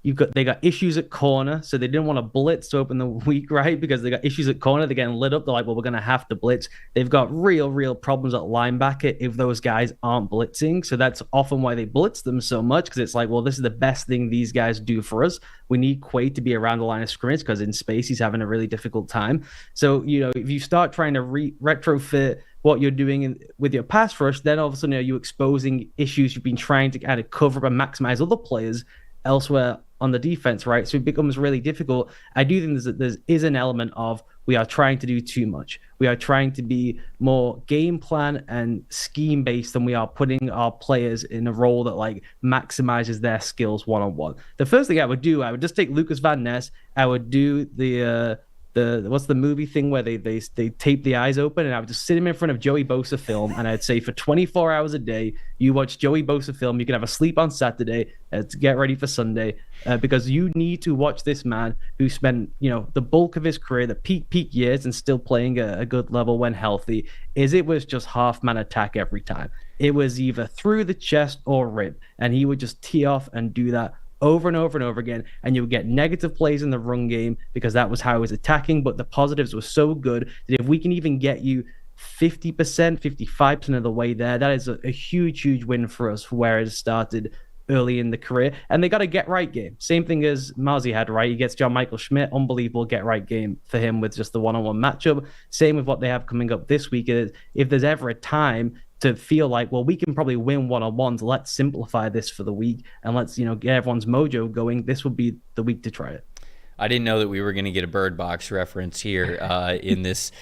They got issues at corner, so they didn't want to blitz to open the week, right? Because they got issues at corner. They're getting lit up. They're like, well, we're going to have to blitz. They've got real problems at linebacker if those guys aren't blitzing. So that's often why they blitz them so much, because it's like, well, this is the best thing these guys do for us. We need Quaid to be around the line of scrimmage because in space he's having a really difficult time. So, if you start trying to retrofit what you're doing with your pass rush, then all of a sudden you're exposing issues you've been trying to kind of cover up and maximize other players elsewhere on the defense, right? So it becomes really difficult. I do think there is an element of we are trying to do too much. We are trying to be more game plan and scheme based than we are putting our players in a role that like maximizes their skills one-on-one. The first thing I would do, I would just take Lucas Van Ness. I would do the what's the movie thing where they tape the eyes open, and I would just sit him in front of Joey Bosa film, and I'd say for 24 hours a day you watch Joey Bosa film. You can have a sleep on Saturday to get ready for Sunday, because you need to watch this man who spent the bulk of his career, the peak years, and still playing a good level when healthy. It was just half man attack every time. It was either through the chest or rib, and he would just tee off and do that over and over and over again, and you would get negative plays in the run game because that was how he was attacking, but the positives were so good that if we can even get you 50%, 55% of the way there, that is a huge win for us for where it started early in the career. And they got a get-right game. Same thing as Marzi had, right? He gets John Michael Schmidt, unbelievable get-right game for him with just the one-on-one matchup. Same with what they have coming up this week. If there's ever a time to feel like, well, we can probably win one-on-ones, let's simplify this for the week and let's, get everyone's mojo going, this would be the week to try it. I didn't know that we were going to get a Bird Box reference here in this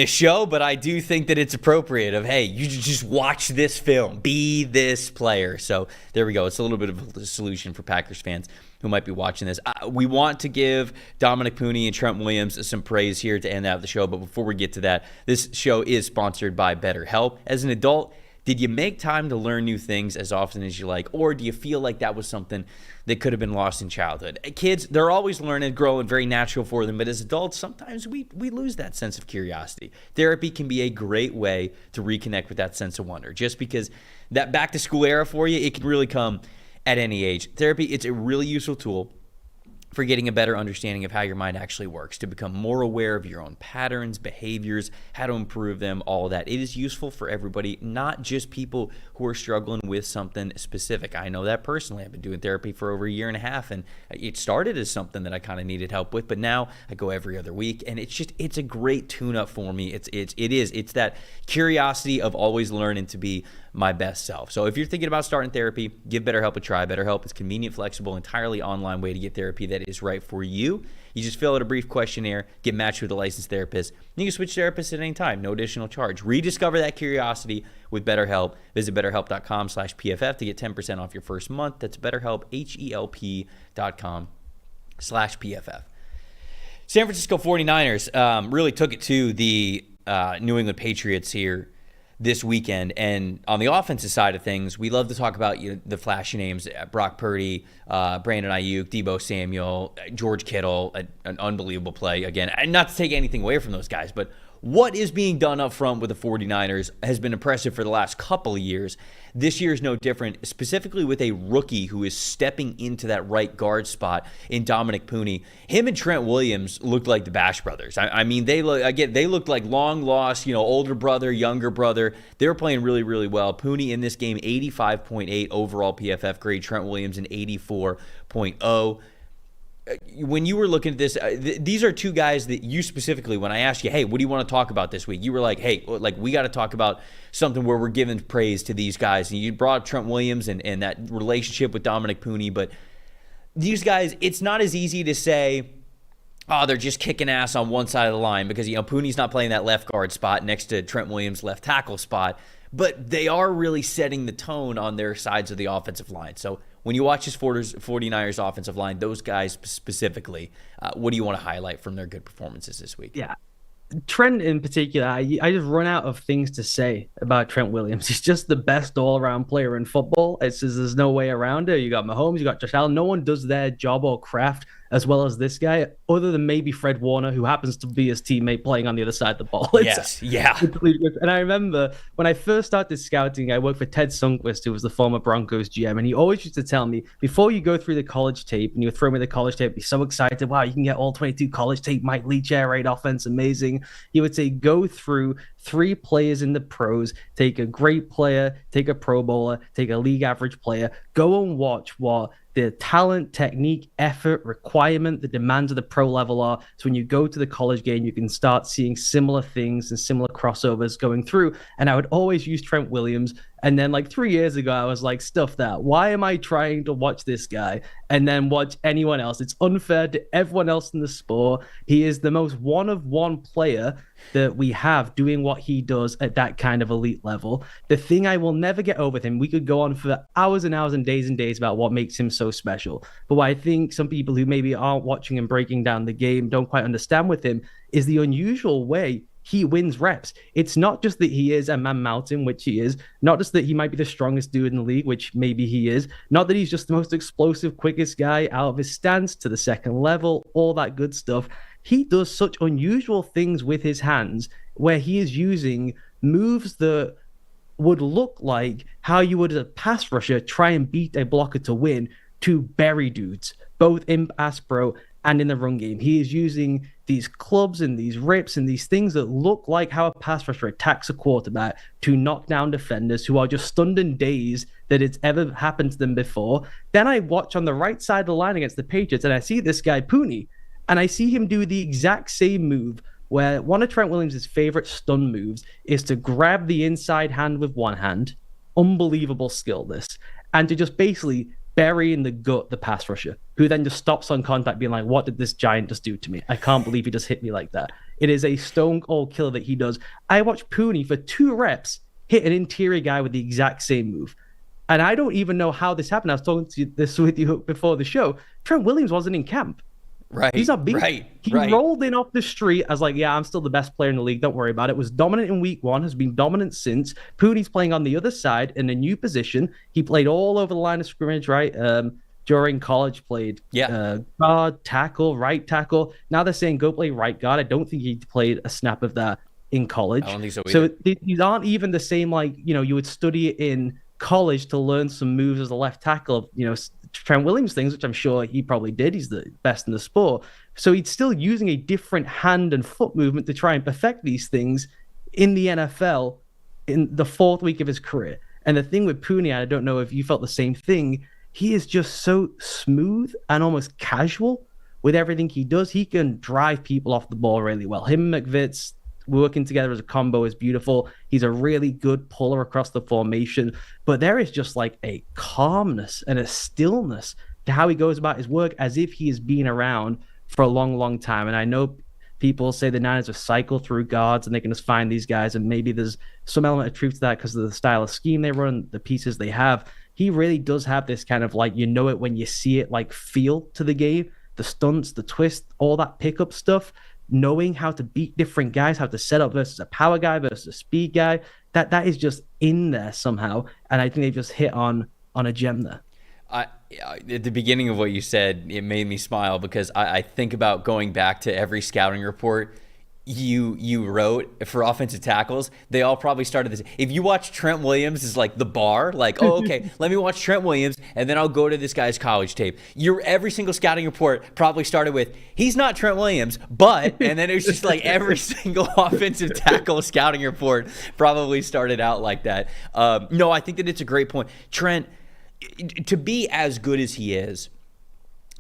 show, but I do think that it's appropriate of, hey, you just watch this film, be this player. So there we go. It's a little bit of a solution for Packers fans who might be watching this. We want to give Dominick Puni and Trent Williams some praise here to end out the show, but before we get to that, this show is sponsored by BetterHelp. As an adult, did you make time to learn new things as often as you like, or do you feel like that was something that could have been lost in childhood? Kids, they're always learning, growing, very natural for them, but as adults, sometimes we lose that sense of curiosity. Therapy can be a great way to reconnect with that sense of wonder. Just because that back-to-school era for you, it can really come at any age. Therapy, it's a really useful tool for getting a better understanding of how your mind actually works, to become more aware of your own patterns, behaviors, how to improve them, all of that. It is useful for everybody, not just people who are struggling with something specific. I know that personally. I've been doing therapy for over a year and a half, and it started as something that I kind of needed help with, but now I go every other week, and it's a great tune-up for me. It's that curiosity of always learning to be my best self. So if you're thinking about starting therapy, give BetterHelp a try. BetterHelp is a convenient, flexible, entirely online way to get therapy that is right for you. You just fill out a brief questionnaire, get matched with a licensed therapist. You can switch therapists at any time, no additional charge. Rediscover that curiosity with BetterHelp. Visit BetterHelp.com/PFF to get 10% off your first month. That's BetterHelp, HELP.com/PFF. San Francisco 49ers really took it to the New England Patriots here this weekend. And on the offensive side of things, we love to talk about the flashy names: Brock Purdy, Brandon Ayuk, Deebo Samuel, George Kittle, an unbelievable play. Again, and not to take anything away from those guys, but what is being done up front with the 49ers has been impressive for the last couple of years. This year is no different, specifically with a rookie who is stepping into that right guard spot in Dominick Puni. Him and Trent Williams looked like the Bash brothers. I mean, they looked like long lost, older brother, younger brother. They were playing really, really well. Puni in this game, 85.8 overall PFF grade. Trent Williams an 84.0. When you were looking at this, these are two guys that you specifically, when I asked you, hey, what do you want to talk about this week? You were like, hey, we got to talk about something where we're giving praise to these guys. And you brought up Trent Williams and that relationship with Dominick Puni. But these guys, it's not as easy to say, oh, they're just kicking ass on one side of the line because, Puni's not playing that left guard spot next to Trent Williams' left tackle spot. But they are really setting the tone on their sides of the offensive line. So when you watch this 49ers offensive line, those guys specifically, what do you want to highlight from their good performances this week? Yeah. Trent in particular, I just run out of things to say about Trent Williams. He's just the best all-around player in football. It's just, there's no way around it. You got Mahomes, you got Josh Allen. No one does their job or craft as well as this guy, other than maybe Fred Warner, who happens to be his teammate playing on the other side of the ball. Yes, yeah. And I remember when I first started scouting, I worked for Ted Sundquist, who was the former Broncos GM, and he always used to tell me, before you go through the college tape, and you would throw me the college tape, be so excited, wow, you can get all 22 college tape, Mike Leach, air raid offense, amazing. He would say, go through 3 players in the pros, take a great player, take a Pro Bowler, take a league average player, go and watch what the talent, technique, effort, requirement, the demands of the pro level are. So when you go to the college game, you can start seeing similar things and similar crossovers going through. And I would always use Trent Williams. And then like 3 years ago, I was like, stuff that. Why am I trying to watch this guy and then watch anyone else? It's unfair to everyone else in the sport. He is the most one-of-one player that we have doing what he does at that kind of elite level. The thing I will never get over with him, we could go on for hours and hours and days about what makes him so special. But what I think some people who maybe aren't watching and breaking down the game don't quite understand with him is the unusual way he wins reps. It's not just that he is a man mountain, which he is, not just that he might be the strongest dude in the league, which maybe he is, not that he's just the most explosive, quickest guy out of his stance to the second level, all that good stuff. He does such unusual things with his hands where he is using moves that would look like how you would as a pass rusher try and beat a blocker to win, to bury dudes, both in pass pro and in the run game. He is using these clubs and these rips and these things that look like how a pass rusher attacks a quarterback to knock down defenders who are just stunned and dazed that it's ever happened to them before. Then I watch on the right side of the line against the Patriots and I see this guy, Puni, and I see him do the exact same move where one of Trent Williams' favorite stun moves is to grab the inside hand with one hand, unbelievable skill this, and to just basically bury in the gut the pass rusher, who then just stops on contact being like, what did this giant just do to me? I can't believe he just hit me like that. It is a stone cold killer that he does. I watched Puni for 2 reps hit an interior guy with the exact same move. And I don't even know how this happened. I was talking to this with you before the show. Trent Williams wasn't in camp. Right. He's not beat. Right. He right. rolled in off the street. I was like, yeah, I'm still the best player in the league. Don't worry about it. Was dominant in week 1, has been dominant since. Puni's playing on the other side in a new position. He played all over the line of scrimmage, right? During college, played guard, tackle, right tackle. Now they're saying go play right guard. I don't think he played a snap of that in college. I don't think so either. So these aren't even the same, like, you know, you would study it in college to learn some moves as a left tackle, you know, Trent Williams things, which I'm sure he probably did. He's the best in the sport. So he's still using a different hand and foot movement to try and perfect these things in the NFL in the 4th week of his career. And the thing with Puni, I don't know if you felt the same thing, he is just so smooth and almost casual with everything he does. He can drive people off the ball really well. Him and McVitz working together as a combo is beautiful. He's a really good puller across the formation, but there is just like a calmness and a stillness to how he goes about his work as if he has been around for a long, long time. And I know people say the Niners will cycle through guards and they can just find these guys, and maybe there's some element of truth to that because of the style of scheme they run, the pieces they have. He really does have this kind of like, you know it when you see it, like feel to the game, the stunts, the twist, all that pickup stuff, knowing how to beat different guys, how to set up versus a power guy versus a speed guy, that is just in there somehow. And I think they've just hit on a gem there. At the beginning of what you said, it made me smile because I think about going back to every scouting report you wrote for offensive tackles. They all probably started this. If you watch Trent Williams is like the bar, like, oh, okay, let me watch Trent Williams, and then I'll go to this guy's college tape. Every single scouting report probably started with, he's not Trent Williams, but, and then it was just like every single offensive tackle scouting report probably started out like that. No, I think that it's a great point. Trent, to be as good as he is,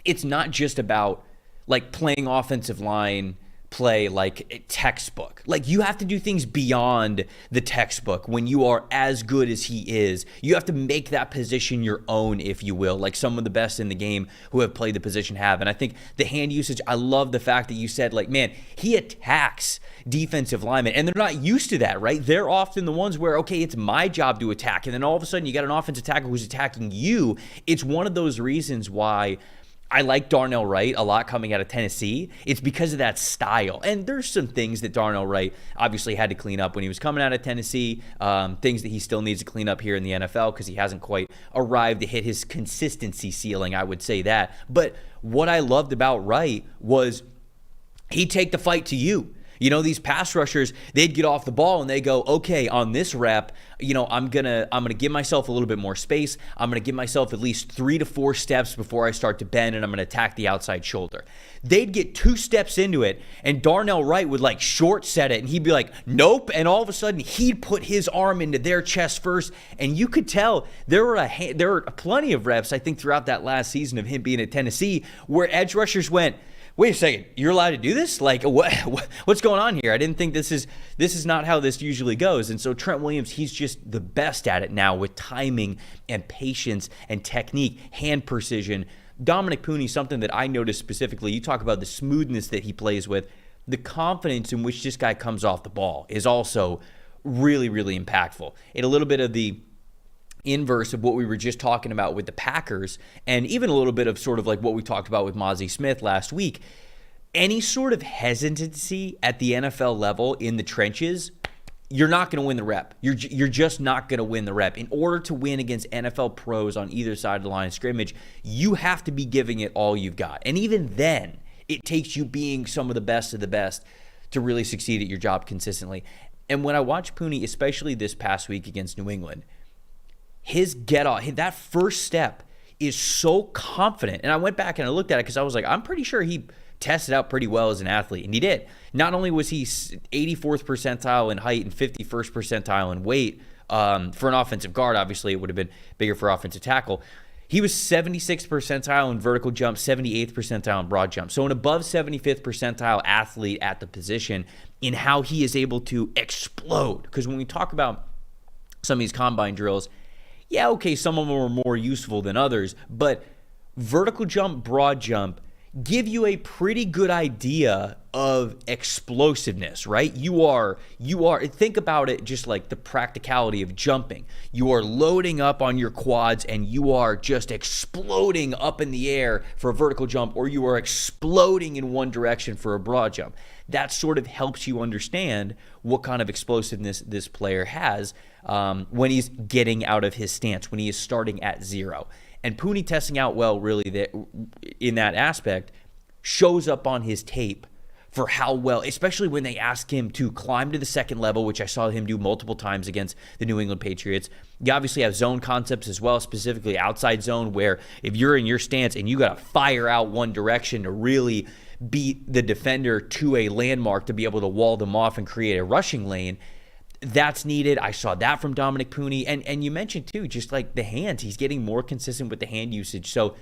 it's not just about like playing offensive line play like textbook. Like you have to do things beyond the textbook when you are as good as he is. You have to make that position your own, if you will, like some of the best in the game who have played the position have. And I think the hand usage, I love the fact that you said, like, man, he attacks defensive linemen, and they're not used to that, right? They're often the ones where, okay, it's my job to attack, and then all of a sudden you got an offensive tackle who's attacking you. It's one of those reasons why I like Darnell Wright a lot coming out of Tennessee. It's because of that style. And there's some things that Darnell Wright obviously had to clean up when he was coming out of Tennessee, things that he still needs to clean up here in the NFL because he hasn't quite arrived to hit his consistency ceiling, I would say that. But what I loved about Wright was he'd take the fight to you. You know, these pass rushers, they'd get off the ball and they go, okay, on this rep, you know, I'm gonna give myself a little bit more space. I'm gonna give myself at least 3 to 4 steps before I start to bend, and I'm gonna attack the outside shoulder. They'd get 2 steps into it, and Darnell Wright would like short set it, and he'd be like, nope, and all of a sudden he'd put his arm into their chest first, and you could tell there were plenty of reps, I think, throughout that last season of him being at Tennessee, where edge rushers went, wait a second, you're allowed to do this? Like, what's going on here? I didn't think this is not how this usually goes. And so Trent Williams, he's just the best at it now with timing and patience and technique, hand precision. Dominick Puni, something that I noticed specifically, you talk about the smoothness that he plays with, the confidence in which this guy comes off the ball is also really, really impactful. And a little bit of the inverse of what we were just talking about with the Packers, and even a little bit of sort of like what we talked about with Mozzie Smith last week. Any sort of hesitancy at the NFL level in the trenches, you're not going to win the rep. You're just not going to win the rep. In order to win against NFL pros on either side of the line of scrimmage, you have to be giving it all you've got. And even then, it takes you being some of the best to really succeed at your job consistently. And when I watch Puni, especially this past week against New England, his get off, that first step is so confident. And I went back and I looked at it because I was like, I'm pretty sure he tested out pretty well as an athlete. And he did. Not only was he 84th percentile in height and 51st percentile in weight for an offensive guard, obviously it would have been bigger for offensive tackle. He was 76th percentile in vertical jump, 78th percentile in broad jump. So an above 75th percentile athlete at the position in how he is able to explode. Because when we talk about some of these combine drills, yeah, okay, some of them are more useful than others, but vertical jump, broad jump give you a pretty good idea of explosiveness, right? You are, think about it just like the practicality of jumping. You are loading up on your quads and you are just exploding up in the air for a vertical jump, or you are exploding in one direction for a broad jump. That sort of helps you understand what kind of explosiveness this player has when he's getting out of his stance, when he is starting at zero. And Puni testing out well, really, in that aspect, shows up on his tape for how well, especially when they ask him to climb to the second level, which I saw him do multiple times against the New England Patriots. You obviously have zone concepts as well, specifically outside zone, where if you're in your stance and you got to fire out one direction to really beat the defender to a landmark to be able to wall them off and create a rushing lane, that's needed. I saw that from Dominick Puni. And you mentioned, too, just like the hands. He's getting more consistent with the hand usage. So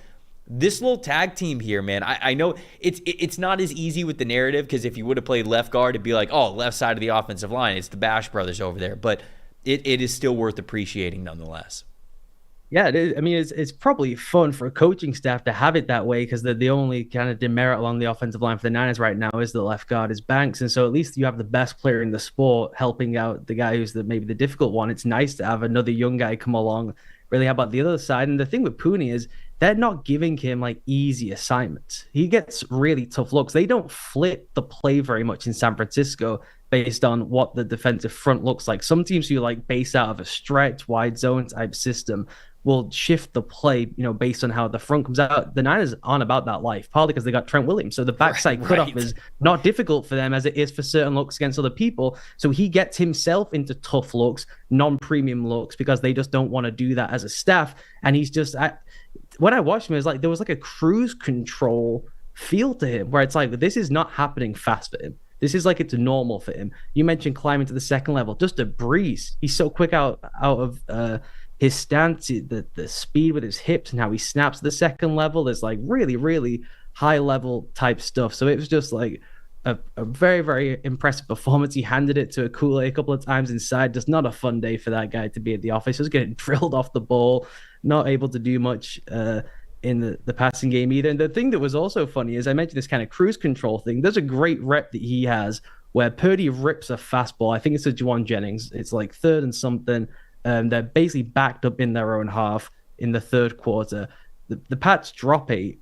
this little tag team here, man, I know it's not as easy with the narrative, because if you would have played left guard, it'd be like, oh, left side of the offensive line. It's the Bash brothers over there. But it is still worth appreciating nonetheless. Yeah, it is. I mean, it's probably fun for a coaching staff to have it that way, because the only kind of demerit along the offensive line for the Niners right now is the left guard is Banks. And so at least you have the best player in the sport helping out the guy who's maybe the difficult one. It's nice to have another young guy come along. Really, how about the other side? And the thing with Puni is they're not giving him like easy assignments. He gets really tough looks. They don't flip the play very much in San Francisco based on what the defensive front looks like. Some teams who like base out of a stretch, wide zone type system will shift the play, based on how the front comes out. The Niners aren't about that life, partly because they got Trent Williams. So the backside cutoff is not difficult for them as it is for certain looks against other people. So he gets himself into tough looks, non-premium looks, because they just don't want to do that as a staff. And he's just, when I watched him, it was like there was like a cruise control feel to him, where it's like, this is not happening fast for him. This is like it's normal for him. You mentioned climbing to the second level, just a breeze. He's so quick out of his stance, the speed with his hips and how he snaps to the second level is like really, really high level type stuff. So it was just like a very, very impressive performance. He handed it to Akule a couple of times inside. Just not a fun day for that guy to be at the office. He was getting drilled off the ball, not able to do much in the passing game either. And the thing that was also funny is I mentioned this kind of cruise control thing. There's a great rep that he has where Purdy rips a fastball. I think it's to Juwan Jennings. It's like third and something. They're basically backed up in their own half in the third quarter. The Pats drop 8,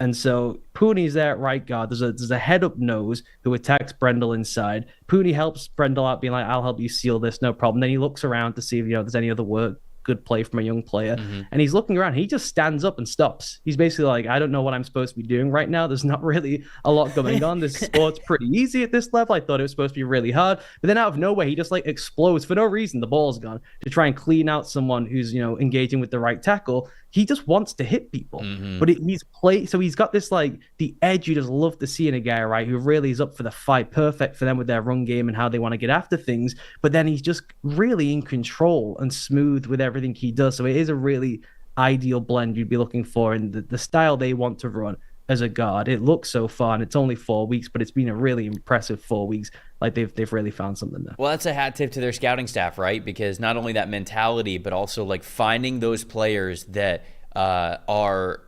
And so Puni's there at right guard. There's a head up nose who attacks Brendel inside. Puni helps Brendel out, being like, I'll help you seal this, no problem. Then he looks around to see if there's any other good play from a young player. And he's looking around. He just stands up and stops. He's basically like, I don't know what I'm supposed to be doing right now. There's not really a lot going on. This sport's pretty easy at this level. I thought it was supposed to be really hard. But then out of nowhere, he just like explodes for no reason. The ball's gone to try and clean out someone who's, engaging with the right tackle. He just wants to hit people, but so he's got this like the edge you just love to see in a guy, right? Who really is up for the fight, perfect for them with their run game and how they want to get after things. But then he's just really in control and smooth with everything he does. So it is a really ideal blend you'd be looking for in the style they want to run as a guard. It looks so fun. It's only 4 weeks, but it's been a really impressive 4 weeks. Like they've really found something there. Well, that's a hat tip to their scouting staff, right? Because not only that mentality, but also like finding those players that are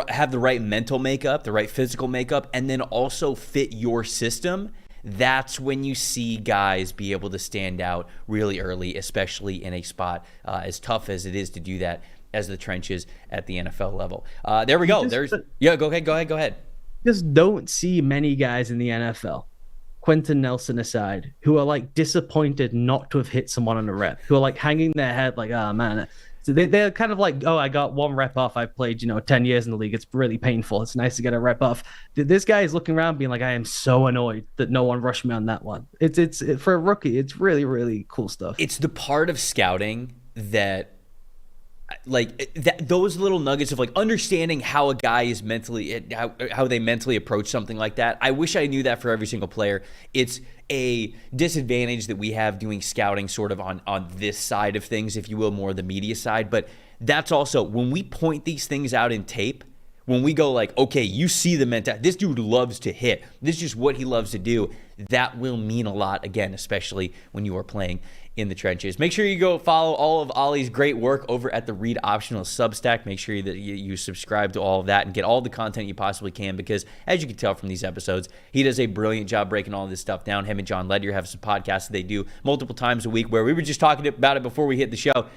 have the right mental makeup, the right physical makeup, and then also fit your system. That's when you see guys be able to stand out really early, especially in a spot as tough as it is to do that as the trenches at the NFL level. There we go. Go ahead. Just don't see many guys in the NFL, Quentin Nelson aside, who are like disappointed not to have hit someone on a rep, who are like hanging their head like, oh man. So they're kind of like, oh, I got 1 rep off. I've played, 10 years in the league. It's really painful. It's nice to get a rep off. This guy is looking around being like, I am so annoyed that no one rushed me on that one. It's for a rookie, it's really, really cool stuff. It's the part of scouting that those little nuggets of like understanding how a guy is mentally, how they mentally approach something like that. I wish I knew that for every single player. It's a disadvantage that we have doing scouting sort of on this side of things, if you will, more the media side. But that's also when we point these things out in tape, when we go like, okay, you see the mentality, this dude loves to hit, this is just what he loves to do, that will mean a lot, again, especially when you are playing in the trenches. Make sure you go follow all of Ollie's great work over at the Read Optional Substack. Make sure that you subscribe to all of that and get all the content you possibly can, because as you can tell from these episodes, he does a brilliant job breaking all this stuff down. Him and John Ledger have some podcasts that they do multiple times a week, where we were just talking about it before we hit the show.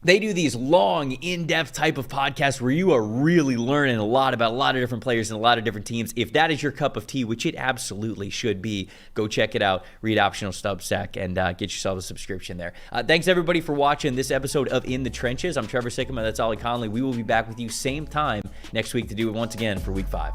They do these long, in-depth type of podcasts where you are really learning a lot about a lot of different players and a lot of different teams. If that is your cup of tea, which it absolutely should be, go check it out, Read Optional Substack, and get yourself a subscription there. Thanks, everybody, for watching this episode of In the Trenches. I'm Trevor Sikkema. That's Ollie Connolly. We will be back with you same time next week to do it once again for Week 5.